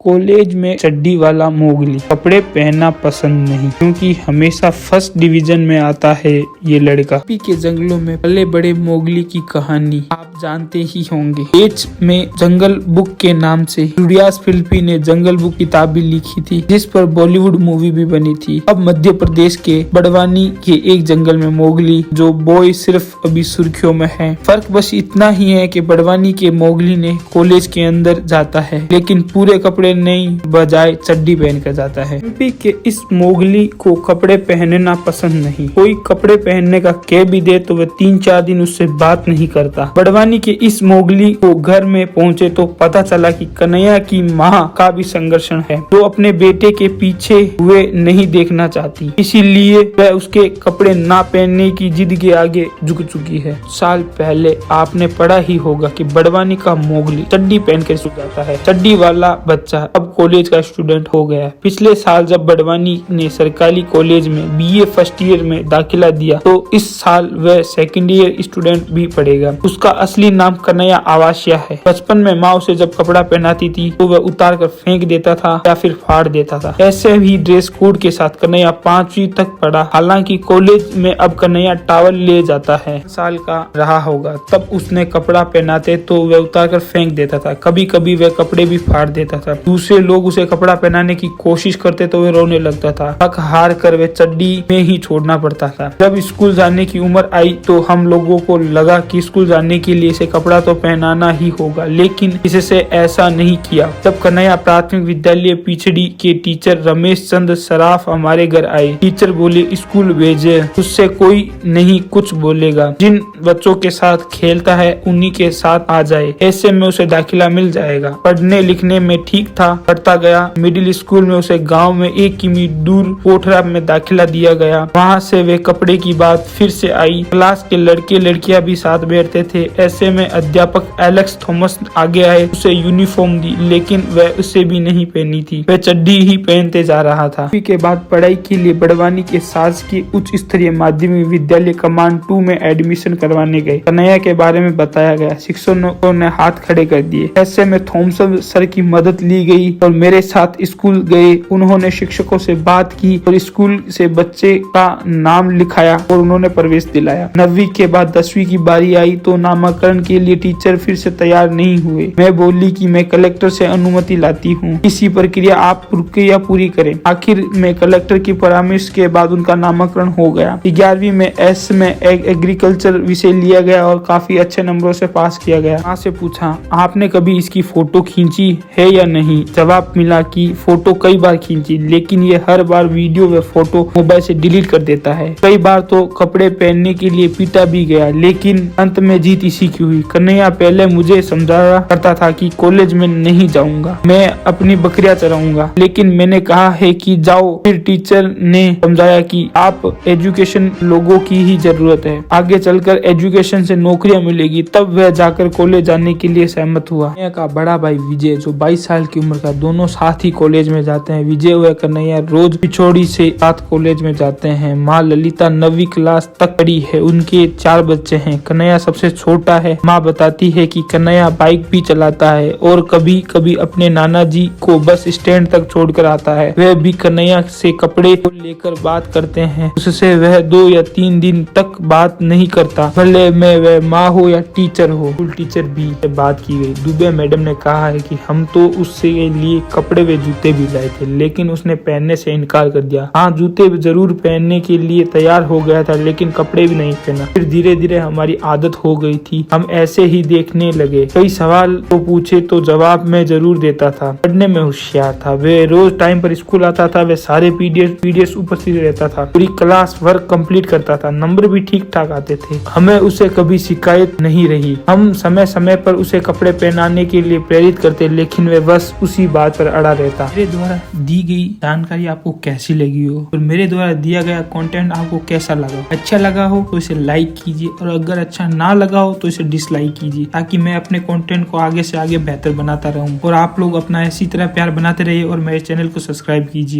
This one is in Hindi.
कॉलेज में चड्डी वाला मोगली कपड़े पहनना पसंद नहीं, क्योंकि हमेशा फर्स्ट डिवीजन में आता है ये लड़का। यूपी के जंगलों में पले बड़े मोगली की कहानी आप जानते ही होंगे। एच में जंगल बुक के नाम से जुडियास फिलिपी ने जंगल बुक किताब भी लिखी थी, जिस पर बॉलीवुड मूवी भी बनी थी। अब मध्य प्रदेश के बड़वानी के एक जंगल में मोगली जो बॉय सिर्फ अभी सुर्खियों में है। फर्क बस इतना ही है कि बड़वानी के मोगली ने कॉलेज के अंदर जाता है, लेकिन पूरे कपड़े नहीं बजाय चड्डी पहन कर जाता है। यूपी के इस मोगली को कपड़े पहनना पसंद नहीं। कोई कपड़े पहनने का कह भी दे तो वह 3-4 दिन उससे बात नहीं करता। बड़वानी के इस मोगली को घर में पहुंचे तो पता चला कि कन्हैया की माँ का भी संघर्षण है, जो अपने बेटे के पीछे हुए नहीं देखना चाहती, इसीलिए वह उसके कपड़े ना पहनने की जिद के आगे झुक चुकी है। साल पहले आपने पढ़ा ही होगा कि बड़वानी का मोगली चड्डी पहन कर सो जाता है। चड्डी वाला बच्चा अब कॉलेज का स्टूडेंट हो गया। पिछले साल जब बड़वानी ने सरकारी कॉलेज में बीए फर्स्ट ईयर में दाखिला दिया, तो इस साल वह सेकंड ईयर स्टूडेंट भी पढ़ेगा। उसका असली नाम कन्हैया आवासिया है। बचपन में माँ उसे जब कपड़ा पहनाती थी तो वह उतार कर फेंक देता था या फिर फाड़ देता था। ऐसे ही ड्रेस कोड के साथ कन्हैया 5वीं तक पढ़ा। हालांकि कॉलेज में अब कन्हैया टॉवल ले जाता है। साल का रहा होगा तब उसने कपड़ा पहनाते तो वह उतार कर फेंक देता था। कभी कभी वह कपड़े भी फाड़ देता था। दूसरे लोग उसे कपड़ा पहनाने की कोशिश करते तो वह रोने लगता था। थक हार कर वह चड्डी में ही छोड़ना पड़ता था। जब स्कूल जाने की उम्र आई तो हम लोगों को लगा कि स्कूल जाने के लिए इसे कपड़ा तो पहनाना ही होगा, लेकिन इससे ऐसा नहीं किया। जब कन्हैया प्राथमिक विद्यालय पिछड़ी के टीचर रमेश चंद्र सराफ हमारे घर आए। टीचर बोले स्कूल भेजे, उससे कोई नहीं कुछ बोलेगा। जिन बच्चों के साथ खेलता है उन्हीं के साथ आ जाए, ऐसे में उसे दाखिला मिल जाएगा। पढ़ने लिखने में ठीक था, पढ़ता गया। मिडिल स्कूल में उसे गांव में 1 किमी दूर कोठरा में दाखिला दिया गया। वहां से वे कपड़े की बात फिर से आई। क्लास के लड़के लड़कियां भी साथ बैठते थे। ऐसे में अध्यापक एलेक्स थॉमस आगे आए, उसे यूनिफॉर्म दी, लेकिन वह उसे भी नहीं पहनी थी। वह चड्डी ही पहनते जा रहा था। के बाद पढ़ाई के लिए बड़वानी के शासकीय उच्च स्तरीय माध्यमिक विद्यालय कमांड 2 में एडमिशन करवाने गए। कन्हैया के बारे में बताया गया। शिक्षकों ने हाथ खड़े कर दिए। ऐसे में थॉमसन सर की मदद ली गई और मेरे साथ स्कूल गए। उन्होंने शिक्षकों से बात की और स्कूल से बच्चे का नाम लिखाया और उन्होंने प्रवेश दिलाया। 9वीं के बाद 10वीं की बारी आई तो नामकरण के लिए टीचर फिर से तैयार नहीं हुए। मैं बोली कि मैं कलेक्टर से अनुमति लाती हूँ, इसी प्रक्रिया आप प्रक्रिया पूरी करें। आखिर में कलेक्टर की परामर्श के बाद उनका नामकरण हो गया। 11वीं में एस में एग्रीकल्चर विषय लिया गया और काफी अच्छे नंबरों से पास किया गया। माँ से पूछा, आपने कभी इसकी फोटो खींची है या नहीं? जवाब मिला कि फोटो कई बार खींची, लेकिन ये हर बार वीडियो व फोटो मोबाइल से डिलीट कर देता है। कई बार तो कपड़े पहनने के लिए पीटा भी गया, लेकिन अंत में जीत इसी की हुई। कन्हैया पहले मुझे समझाया करता था कि कॉलेज में नहीं जाऊंगा, मैं अपनी बकरियां चराऊंगा, लेकिन मैंने कहा है कि जाओ। फिर टीचर ने समझाया कि आप एजुकेशन लोगों की ही जरूरत है, आगे चलकर एजुकेशन से नौकरियां मिलेगी। तब वह जाकर कॉलेज जाने के लिए सहमत हुआ। कन्हैया का बड़ा भाई विजय जो 22 साल की उम्र का, दोनों साथ ही कॉलेज में जाते हैं। विजय व कन्हैया रोज पिछोड़ी से साथ कॉलेज में जाते हैं। माँ ललिता 9वीं क्लास तक पढ़ी है। उनके 4 बच्चे हैं। कन्हैया सबसे छोटा है। माँ बताती है कि कन्हैया बाइक भी चलाता है और कभी कभी अपने नाना जी को बस स्टैंड तक छोड़कर आता है। वह भी कन्हैया से कपड़े को लेकर बात करते हैं। उससे वह 2 या 3 दिन तक बात नहीं करता, भले में वह माँ हो या टीचर हो। स्कूल टीचर भी बात की गई। दुबे मैडम ने कहा है कि हम तो उससे लिए कपड़े व जूते भी लाए थे, लेकिन उसने पहनने से इनकार कर दिया। हाँ, जूते जरूर पहनने के लिए तैयार हो गया था, लेकिन कपड़े भी नहीं पहना। फिर धीरे धीरे हमारी आदत हो गई थी, हम ऐसे ही देखने लगे। कई सवाल तो पूछे तो जवाब मैं जरूर देता था। पढ़ने में होशियार था। वे रोज टाइम पर स्कूल आता था। वे सारे पीडीएफ उपस्थित रहता था। पूरी क्लास वर्क कंप्लीट करता था। नंबर भी ठीक ठाक आते थे। हमें उसे कभी शिकायत नहीं रही। हम समय समय पर उसे कपड़े पहनाने के लिए प्रेरित करते, लेकिन वे बस उसी बात पर अड़ा रहता। मेरे द्वारा दी गई जानकारी आपको कैसी लगी हो और मेरे द्वारा दिया गया कंटेंट आपको कैसा लगा? अच्छा लगा हो तो इसे लाइक कीजिए और अगर अच्छा ना लगा हो तो इसे डिसलाइक कीजिए, ताकि मैं अपने कंटेंट को आगे से आगे बेहतर बनाता रहूं और आप लोग अपना इसी तरह प्यार बनाते रहिए और मेरे चैनल को सब्सक्राइब कीजिए।